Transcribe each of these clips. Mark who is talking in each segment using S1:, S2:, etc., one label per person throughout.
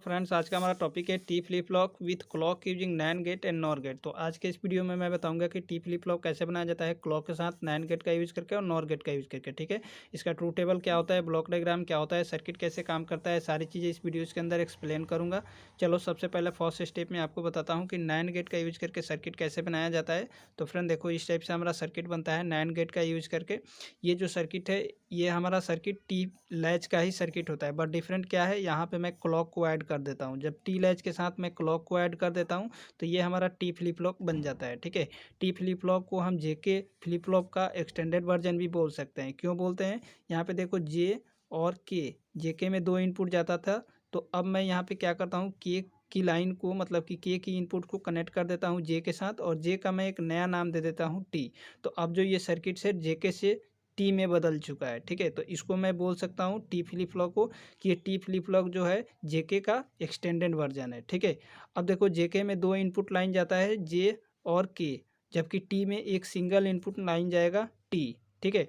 S1: Friends, आज का हमारा टॉपिक है T flip flop with clock using NAND gate and NOR gate. तो आज के इस वीडियो में मैं बताऊंगा कि टी फ्लिप फ्लॉप कैसे बनाया जाता है क्लॉक के साथ नैंड गेट का यूज़ करके और नॉर गेट का यूज़ करके। ठीक है, इसका ट्रू टेबल क्या होता है, ब्लॉक डायग्राम क्या होता है, सर्किट कैसे काम करता है, सारी चीज़ें इस वीडियो के अंदर एक्सप्लेन करूँगा। चलो सबसे पहले फर्स्ट स्टेप में आपको बताता हूँ कि नैंड गेट का यूज़ करके सर्किट कैसे बनाया जाता है। तो फ्रेंड देखो, इस टाइप से हमारा सर्किट बनता है नैंड गेट का यूज़ करके। ये जो सर्किट है, ये हमारा सर्किट टी लैच का ही सर्किट होता है, बट डिफरेंट क्या है, यहाँ पे मैं क्लॉक को ऐड कर देता हूँ। जब टी लैच के साथ मैं क्लॉक को ऐड कर देता हूँ तो ये हमारा टी फ्लिप फ्लॉप बन जाता है। ठीक है, टी फ्लिप फ्लॉप को हम जेके फ्लिप फ्लॉप का एक्सटेंडेड वर्जन भी बोल सकते हैं। क्यों बोलते हैं, यहाँ पे देखो जे और के, जेके में 2 इनपुट जाता था, तो अब मैं यहाँ पे क्या करता हूँ, के की लाइन को मतलब कि के की इनपुट को कनेक्ट कर देता हूँ जे के साथ, और जे का मैं एक नया नाम दे देता हूँ टी। तो अब जो ये सर्किट से जेके से टी में बदल चुका है। ठीक है, तो इसको मैं बोल सकता हूँ टी फ्लिप फ्लॉप को कि ये टी फ्लिप फ्लॉप जो है जेके का एक्सटेंडेड वर्जन है। ठीक है, अब देखो जेके में 2 इनपुट लाइन जाता है जे और के, जबकि टी में एक सिंगल इनपुट लाइन जाएगा टी। ठीक है,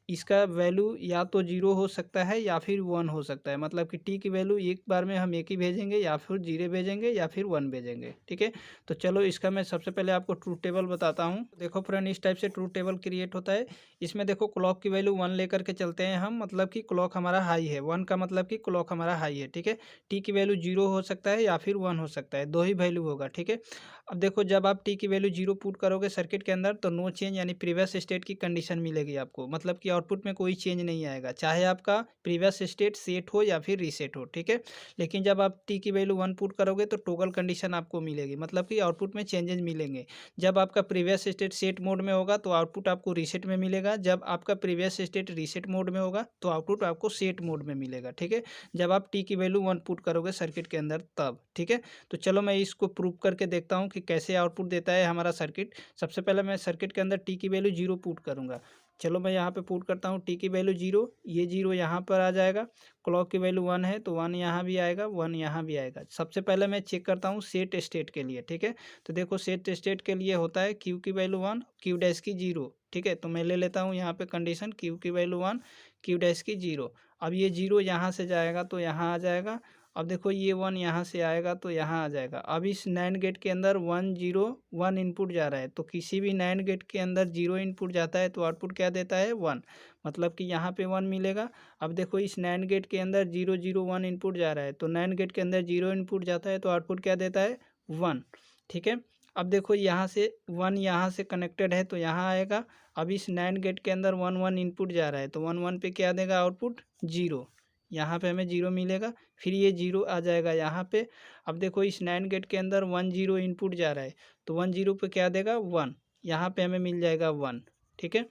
S1: इसका वैल्यू या तो 0 हो सकता है या फिर 1 हो सकता है, मतलब कि टी की वैल्यू एक बार में हम एक ही भेजेंगे, या फिर 0 भेजेंगे या फिर 1 भेजेंगे। ठीक है, तो चलो इसका मैं सबसे पहले आपको ट्रूथ टेबल बताता हूँ। देखो फ्रेंड, इस टाइप से ट्रूथ टेबल क्रिएट होता है। इसमें देखो क्लॉक की वैल्यू 1 लेकर के चलते हैं हम, मतलब कि क्लॉक हमारा हाई है। 1 का मतलब कि क्लॉक हमारा हाई है। ठीक है, टी की वैल्यू 0 हो सकता है या फिर 1 हो सकता है, 2 ही वैल्यू होगा। ठीक है, अब देखो जब आप टी की वैल्यू 0 पुट करोगे सर्किट के अंदर तो नो चेंज यानी प्रीवियस स्टेट की कंडीशन मिलेगी आपको, मतलब कि आउटपुट में कोई चेंज नहीं आएगा, चाहे आपका प्रीवियस स्टेट सेट हो या फिर रीसेट हो। ठीक है, लेकिन जब आप टी की वैल्यू 1 पुट करोगे तो टोगल कंडीशन आपको मिलेगी, मतलब कि आउटपुट में चेंजेस मिलेंगे। जब आपका प्रीवियस स्टेट सेट मोड में होगा तो आउटपुट आपको रीसेट में मिलेगा, जब आपका प्रीवियस स्टेट रीसेट मोड में होगा तो आउटपुट आपको सेट मोड में मिलेगा। ठीक है, जब आप टी की वैल्यू 1 पुट करोगे सर्किट के अंदर तब। ठीक है, तो चलो मैं इसको प्रूव करके देखता हूँ कि कैसे आउटपुट देता है हमारा सर्किट। सबसे पहले मैं सर्किट के अंदर टी की वैल्यू 0 पुट करूँगा। चलो मैं यहाँ पे पुट करता हूँ टी की वैल्यू 0, ये 0 यहाँ पर आ जाएगा। क्लॉक की वैल्यू 1 है तो 1 यहाँ भी आएगा, 1 यहाँ भी आएगा। सबसे पहले मैं चेक करता हूँ सेट स्टेट के लिए। ठीक है, तो देखो सेट स्टेट के लिए होता है क्यू की वैल्यू 1, क्यू डैश की 0। ठीक है, तो मैं ले लेता हूँ यहाँ पे कंडीशन क्यू की वैल्यू 1, क्यू डैश की 0। अब ये 0 यहाँ से जाएगा तो यहाँ आ जाएगा। अब देखो ये 1 यहाँ से आएगा तो यहाँ आ जाएगा। अब इस नैंड गेट के अंदर 1 0 1 इनपुट जा रहा है, तो किसी भी नैंड गेट के अंदर 0 इनपुट जाता है तो आउटपुट क्या देता है, 1, मतलब कि यहाँ पे 1 मिलेगा। अब देखो इस नैंड गेट के अंदर 0 0 1 इनपुट जा रहा है, तो नैंड गेट के अंदर 0 इनपुट जाता है तो आउटपुट क्या देता है, 1। ठीक है, अब देखो यहाँ से 1 यहाँ से कनेक्टेड है तो यहाँ आएगा। अब इस नैंड गेट के अंदर 1 1 इनपुट जा रहा है तो 1 1 पे क्या देगा आउटपुट, 0। यहाँ पे हमें 0 मिलेगा, फिर ये 0 आ जाएगा यहाँ पे। अब देखो इस नैंड गेट के अंदर 1 0 इनपुट जा रहा है तो 1 0 पे क्या देगा, 1, यहाँ पे हमें मिल जाएगा 1। ठीक है,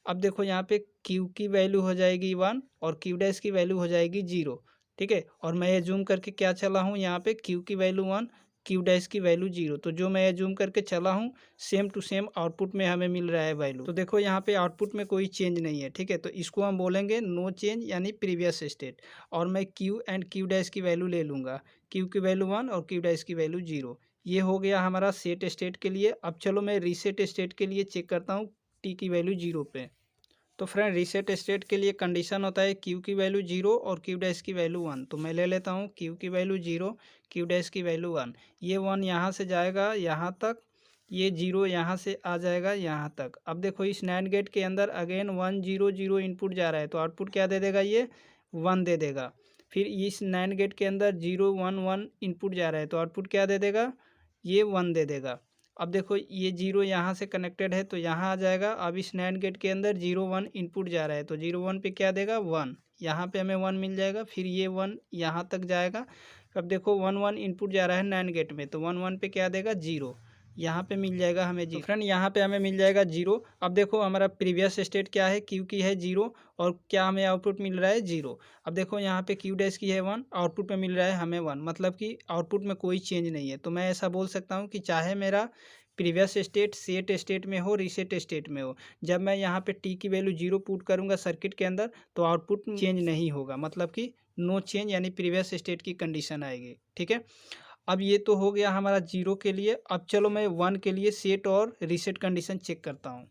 S1: अब देखो यहाँ पे क्यू की वैल्यू हो जाएगी 1 और क्यू डैश की वैल्यू हो जाएगी 0। ठीक है, और मैं ये जूम करके क्या चला हूँ, यहाँ पे क्यू की वैल्यू 1, क्यू डैश की वैल्यू 0, तो जो मैं जूम करके चला हूँ सेम टू सेम आउटपुट में हमें मिल रहा है वैल्यू। तो देखो यहाँ पे आउटपुट में कोई चेंज नहीं है। ठीक है, तो इसको हम बोलेंगे नो चेंज यानी प्रीवियस स्टेट। और मैं क्यू एंड क्यू डैश की वैल्यू ले लूँगा, क्यू की वैल्यू 1 और क्यू डैश की वैल्यू 0। ये हो गया हमारा सेट स्टेट के लिए। अब चलो मैं रीसेट स्टेट के लिए चेक करता हूँ टी की वैल्यू 0 पे। तो फ्रेंड रीसेट स्टेट के लिए कंडीशन होता है क्यू की वैल्यू 0 और क्यू डैश की वैल्यू 1। तो मैं ले लेता हूँ क्यू की वैल्यू 0, क्यू डैश की वैल्यू 1। ये 1 यहाँ से जाएगा यहाँ तक, ये 0 यहाँ से आ जाएगा यहाँ तक। अब देखो इस नैंड गेट के अंदर अगेन 1 0 0 इनपुट जा रहा है तो आउटपुट क्या दे देगा, ये 1 दे देगा। फिर इस नैंड गेट के अंदर 0 1 1 इनपुट जा रहा है तो आउटपुट क्या दे देगा, ये 1 दे देगा। अब देखो ये 0 यहाँ से कनेक्टेड है तो यहाँ आ जाएगा। अब इस नैंड गेट के अंदर 0 1 इनपुट जा रहा है तो 0 1 पे क्या देगा, 1, यहाँ पे हमें 1 मिल जाएगा। फिर ये 1 यहाँ तक जाएगा। अब देखो 1 1 इनपुट जा रहा है नैंड गेट में तो 1 1 पे क्या देगा, 0, यहाँ पे मिल जाएगा हमें 0। तो फ्रेंड यहाँ पे हमें मिल जाएगा 0। अब देखो हमारा प्रीवियस स्टेट क्या है, क्यू की है 0 और क्या हमें आउटपुट मिल रहा है, 0। अब देखो यहाँ पे क्यू डैश की है 1, आउटपुट में मिल रहा है हमें 1, मतलब कि आउटपुट में कोई चेंज नहीं है। तो मैं ऐसा बोल सकता हूँ कि चाहे मेरा प्रीवियस स्टेट सेट स्टेट में हो, रीसेट स्टेट में हो, जब मैं यहाँ पे टी की वैल्यू 0 पुट करूँगा सर्किट के अंदर तो आउटपुट चेंज नहीं होगा, मतलब कि नो चेंज यानी प्रीवियस स्टेट की कंडीशन आएगी। ठीक है, अब ये तो हो गया हमारा 0 के लिए। अब चलो मैं 1 के लिए सेट और रीसेट कंडीशन चेक करता हूँ।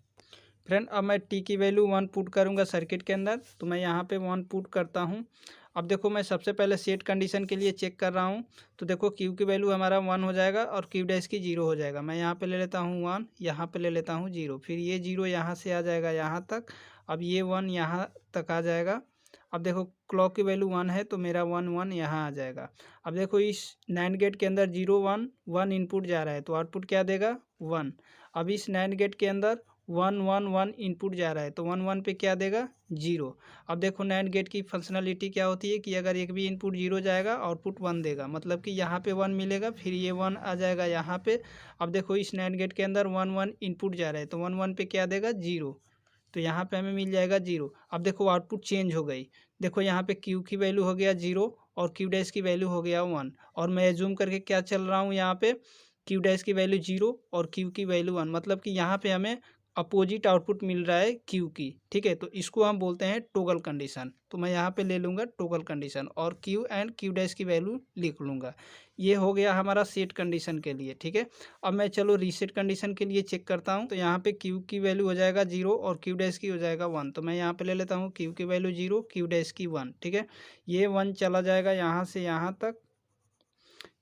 S1: फ्रेंड अब मैं टी की वैल्यू 1 पुट करूँगा सर्किट के अंदर, तो मैं यहाँ पे 1 पुट करता हूँ। अब देखो मैं सबसे पहले सेट कंडीशन के लिए चेक कर रहा हूँ, तो देखो क्यू की वैल्यू हमारा 1 हो जाएगा और क्यू डैश की 0 हो जाएगा। मैं यहाँ पे ले लेता हूँ 1, यहाँ पे ले लेता हूँ 0, फिर ये 0 यहाँ से आ जाएगा यहाँ तक, अब ये 1 यहाँ तक आ जाएगा। अब देखो क्लॉक की वैल्यू 1 है तो मेरा 1 1 यहाँ आ जाएगा। अब देखो इस नैंड गेट के अंदर 0 1 1 इनपुट जा रहा है तो आउटपुट क्या देगा 1। अब इस नैंड गेट के अंदर 1 1 1 इनपुट जा रहा है तो 1 1 पे क्या देगा 0। अब देखो नैंड गेट की फंक्शनलिटी क्या होती है कि अगर एक भी इनपुट 0 जाएगा आउटपुट 1 देगा, मतलब कि यहाँ पे 1 मिलेगा, फिर ये 1 आ जाएगा यहाँ पे। अब देखो इस नैंड गेट के अंदर 1 1 इनपुट जा रहा है तो 1 1 पे क्या देगा 0, तो यहाँ पे हमें मिल जाएगा 0। अब देखो आउटपुट चेंज हो गई, देखो यहाँ पे क्यू की वैल्यू हो गया 0 और क्यू डैश की वैल्यू हो गया 1, और मैं एज्यूम करके क्या चल रहा हूँ यहाँ पे क्यू डैश की वैल्यू 0 और क्यू की वैल्यू 1, मतलब कि यहाँ पे हमें अपोजिट आउटपुट मिल रहा है क्यू की, ठीक है। तो इसको हम बोलते हैं टोगल कंडीशन। तो मैं यहाँ पे ले लूँगा टोगल कंडीशन और क्यू एंड क्यू डैश की वैल्यू लिख लूँगा। ये हो गया हमारा सेट कंडीशन के लिए, ठीक है। अब मैं चलो रीसेट कंडीशन के लिए चेक करता हूँ, तो यहाँ पे क्यू की वैल्यू हो जाएगा 0 और क्यू डैश की हो जाएगा 1, तो मैं यहाँ पे ले लेता हूँ क्यू की वैल्यू 0 क्यू डैश की 1, ठीक है। ये 1 चला जाएगा यहाँ से यहाँ तक,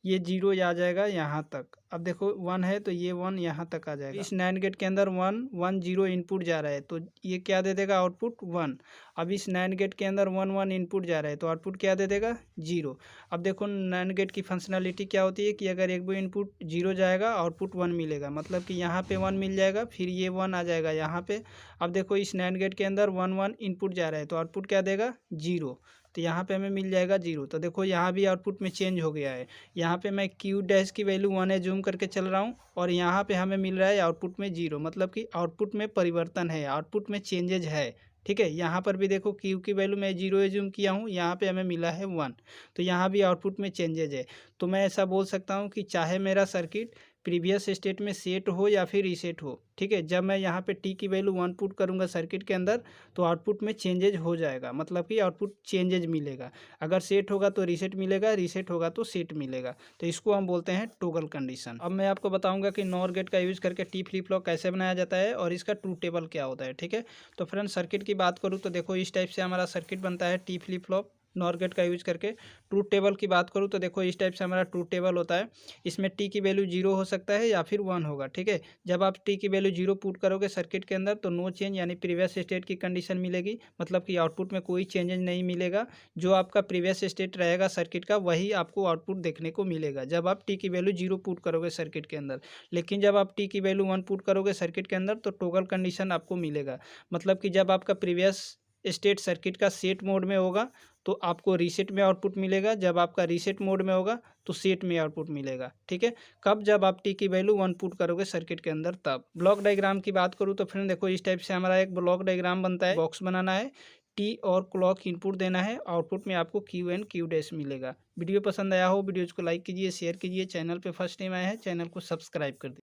S1: ये 0 आ जाएगा यहाँ तक। अब देखो 1 है तो ये 1 यहाँ तक आ जाएगा। इस नैंड गेट के अंदर 1 1 0 इनपुट जा रहा है तो ये क्या दे देगा आउटपुट 1। अब इस नैंड गेट के अंदर 1 1 इनपुट जा रहा है तो आउटपुट क्या दे देगा 0। अब देखो नैंड गेट की फंक्शनलिटी क्या होती है कि अगर एक भी इनपुट 0 जाएगा आउटपुट 1 मिलेगा, मतलब कि यहाँ पे 1 मिल जाएगा, फिर ये 1 आ जाएगा यहाँ पे। अब देखो इस नैंड गेट के अंदर 1 1 इनपुट जा रहा है तो आउटपुट क्या देगा 0, तो यहाँ पे हमें मिल जाएगा 0। तो देखो यहाँ भी आउटपुट में चेंज हो गया है, यहाँ पे मैं क्यू डैश की वैल्यू 1 एज्यूम करके चल रहा हूँ और यहाँ पे हमें मिल रहा है आउटपुट में 0, मतलब कि आउटपुट में परिवर्तन है, आउटपुट में चेंजेज है, ठीक है। यहाँ पर भी देखो क्यू की वैल्यू मैं 0 एज्यूम किया हूँ, यहाँ पे हमें मिला है 1, तो यहाँ भी आउटपुट में चेंजेज है। तो मैं ऐसा बोल सकता हूँ कि चाहे मेरा सर्किट प्रीवियस स्टेट में सेट हो या फिर रीसेट हो, ठीक है, जब मैं यहाँ पे टी की वैल्यू 1 पुट करूँगा सर्किट के अंदर तो आउटपुट में चेंजेज हो जाएगा, मतलब कि आउटपुट चेंजेज मिलेगा। अगर सेट होगा तो रीसेट मिलेगा, रीसेट होगा तो सेट मिलेगा, तो इसको हम बोलते हैं टोगल कंडीशन। अब मैं आपको बताऊंगा कि नॉर गेट का यूज करके टी फ्लिप फ्लॉप कैसे बनाया जाता है और इसका ट्रूथ टेबल क्या होता है, ठीक है। तो फ्रेंड्स सर्किट की बात करूँ तो देखो इस टाइप से हमारा सर्किट बनता है T flip flop NOR gate का यूज करके। ट्रूथ टेबल की बात करूँ तो देखो इस टाइप से हमारा ट्रूथ टेबल होता है। इसमें टी की वैल्यू 0 हो सकता है या फिर 1 होगा, ठीक है। जब आप टी की वैल्यू 0 पुट करोगे सर्किट के अंदर तो नो चेंज यानी प्रीवियस स्टेट की कंडीशन मिलेगी, मतलब कि आउटपुट में कोई चेंजेज नहीं मिलेगा। जो आपका प्रीवियस स्टेट रहेगा सर्किट का वही आपको आउटपुट देखने को मिलेगा जब आप टी की वैल्यू 0 पुट करोगे सर्किट के अंदर। लेकिन जब आप टी की वैल्यू 1 पुट करोगे सर्किट के अंदर तो टोगल कंडीशन आपको मिलेगा, मतलब कि जब आपका प्रीवियस स्टेट सर्किट का सेट मोड में होगा तो आपको रीसेट में आउटपुट मिलेगा, जब आपका रीसेट मोड में होगा तो सेट में आउटपुट मिलेगा, ठीक है। कब जब आप टी की वैल्यू 1 पुट करोगे सर्किट के अंदर तब। ब्लॉक डायग्राम की बात करूँ तो फ्रेंड देखो इस टाइप से हमारा एक ब्लॉक डायग्राम बनता है। बॉक्स बनाना है, टी और क्लॉक इनपुट देना है, आउटपुट में आपको क्यू एंड क्यू डैश मिलेगा। वीडियो पसंद आया हो वीडियोज़ को लाइक कीजिए, शेयर कीजिए, चैनल पे फर्स्ट टाइम आए हैं चैनल को सब्सक्राइब कर दीजिए।